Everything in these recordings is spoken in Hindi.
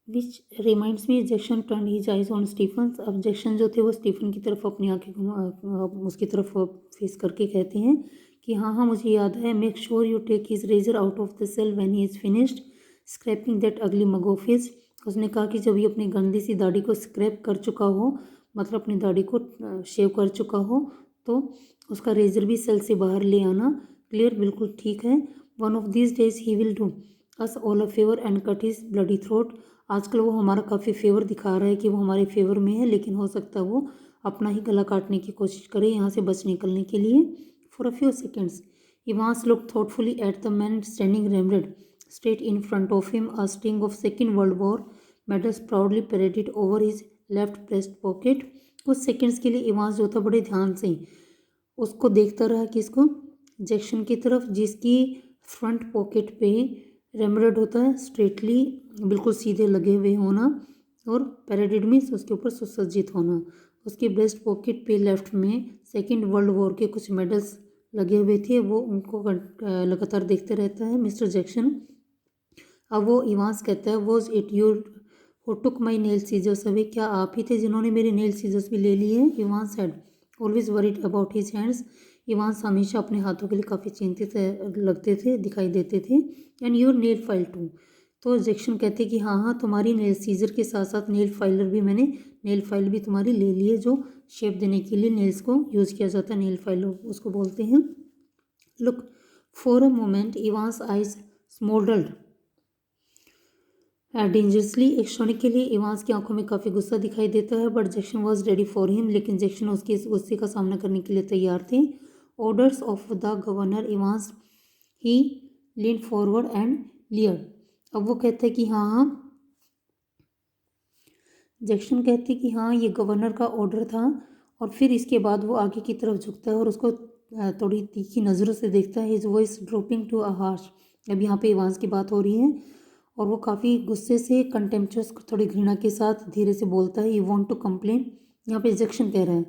Which reminds me Jackson turn his eyes on Stephen. अब जैक्सन जो थे वो स्टीफन की तरफ अपनी आंखें उसकी तरफ फेस करके कहते हैं कि हाँ हाँ मुझे याद है। Make sure you take his razor out of the cell when he is finished scraping that ugly mug of his. उसने कहा कि जब ये अपनी गंदी सी दाढ़ी को स्क्रैप कर चुका हो, मतलब अपनी दाढ़ी को शेव कर चुका हो, तो उसका रेजर भी सेल से बाहर ले आना। क्लियर, बिल्कुल ठीक है। One of this days he will do us all a favour and cut his bloody throat. आजकल वो हमारा काफ़ी फेवर दिखा रहा है कि वो हमारे फेवर में है, लेकिन हो सकता है वो अपना ही गला काटने की कोशिश करे यहाँ से बच निकलने के लिए। For a few seconds Evans look thoughtfully at the man standing रेमरेड straight in front of him, a string of Second World War medals proudly paraded over his left breast pocket। कुछ सेकंड्स के लिए इवांस जो था बड़े ध्यान से उसको देखता रहा, किसको, जैक्सन की तरफ, जिसकी फ्रंट पॉकेट पे रेमरेड होता है स्ट्रेटली, बिल्कुल सीधे लगे हुए होना, और पैराडेड मीन्स उसके ऊपर सुसज्जित होना। उसके ब्रेस्ट पॉकेट पे लेफ्ट में सेकेंड वर्ल्ड वॉर के कुछ मेडल्स लगे हुए थे, वो उनको लगातार देखते रहता है मिस्टर जैक्सन। अब वो इवांस कहता है, was it you who took my nail scissors away, क्या आप ही थे जिन्होंने मेरे नेल सीजर्स भी ले लिए हैं। Evans had always worried about his hands. Evans हमेशा अपने हाथों के लिए काफ़ी चिंतित लगते थे, दिखाई देते थे। And your nail file too. तो जैक्सन कहते कि हाँ हाँ तुम्हारी नेल सीजर के साथ साथ नेल फाइलर भी मैंने, नेल फाइल भी तुम्हारी ले ली है, जो शेप देने के लिए नेल्स को यूज़ किया जाता है, नेल फाइलर उसको बोलते हैं। Look for a moment Evans eyes smouldered dangerously. एक क्षण के लिए इवांस की आंखों में काफ़ी गुस्सा दिखाई देता है, but Jackson was ready for him, लेकिन जैक्सन उसके इस गुस्से का सामना करने के लिए तैयार थे। Orders of the governor Evans he lean forward and लियर। अब वो कहते हैं कि हाँ हाँ, जैक्सन कहते कि हाँ ये गवर्नर का ऑर्डर था, और फिर इसके बाद वो आगे की तरफ झुकता है और उसको थोड़ी तीखी नज़रों से देखता है। His voice dropping to a harsh. अब यहाँ पे इवांस की बात हो रही है और वो काफ़ी गुस्से से, कंटेम्पचुअस, थोड़ी घृणा के साथ धीरे से बोलता है, यू वॉन्ट टू कंप्लेन। यहाँ पे जैक्सन कह रहा है,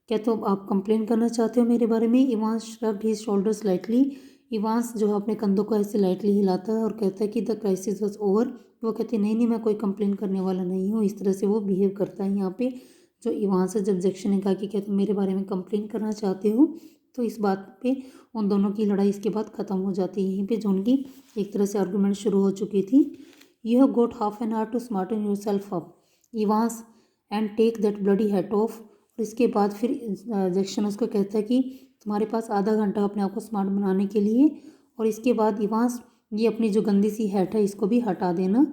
क्या तो आप कंप्लेन करना चाहते हो मेरे बारे में। Evans shrugged his shoulders lightly. Evans जो है अपने कंधों को ऐसे लाइटली हिलाता है और कहता है कि द क्राइसिस वॉज ओवर। वो कहते नहीं नहीं मैं कोई कंप्लेन करने वाला नहीं हूँ, इस तरह से वो बिहेव करता है यहाँ पे जो इवांस है। जब जैक्सन ने कहा कि क्या तुम मेरे बारे में कंप्लेन करना चाहते हो, तो इस बात पे उन दोनों की लड़ाई इसके बाद ख़त्म हो जाती है। यहीं पे जो उनकी एक तरह से आर्गूमेंट शुरू हो चुकी थी। You have got half an hour to smarten yourself up Evans and take that bloody hat off. और इसके बाद फिर जैक्सन उसको कहता है कि तुम्हारे पास आधा घंटा अपने आप को स्मार्ट बनाने के लिए, और इसके बाद इवांस ये अपनी जो गंदी सी हैट है इसको भी हटा देना।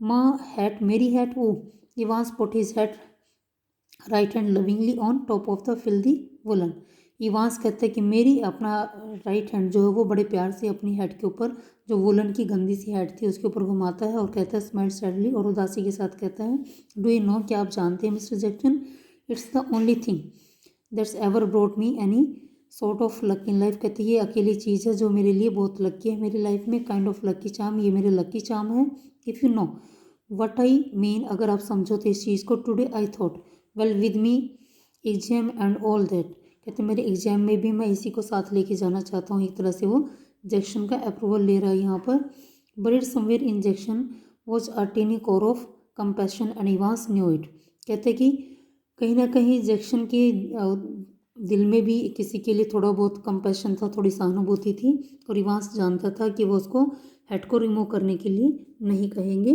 माँ हैट, मेरी हैट, वो Evans put his hat right hand lovingly on top of the filthy woollen. Evans कहते हैं कि मेरी, अपना राइट हैंड जो है वो बड़े प्यार से अपनी हेड के ऊपर, जो वुलन की गंदी सी हेड थी उसके ऊपर घुमाता है और कहता है स्माइल सैडली, और उदासी के साथ कहता है, डू यू नो, क्या आप जानते हैं mister Jackson, it's the only thing that's ever brought me any sort of luck in life. कहती है ये अकेली चीज़ है जो मेरे लिए बहुत लकी है मेरी लाइफ में, काइंड ऑफ लकी चार्म, ये मेरे लकी चार्म है। If you know what I mean, अगर आप समझो तो इस चीज़ को, today I thought well with me exam and all that. कहते मेरे एग्जाम में भी मैं इसी को साथ लेके जाना चाहता हूँ। एक तरह से वो जैक्सन का अप्रूवल ले रहा है यहाँ पर। But somewhere in Jackson was a tiny core of compassion and Evans knew it. कहते कि कहीं ना कहीं जैक्सन के दिल में भी किसी के लिए थोड़ा बहुत कंपैशन था, थोड़ी सहानुभूति थी, और इवांस जानता था कि वो उसको हेड को रिमूव करने के लिए नहीं कहेंगे।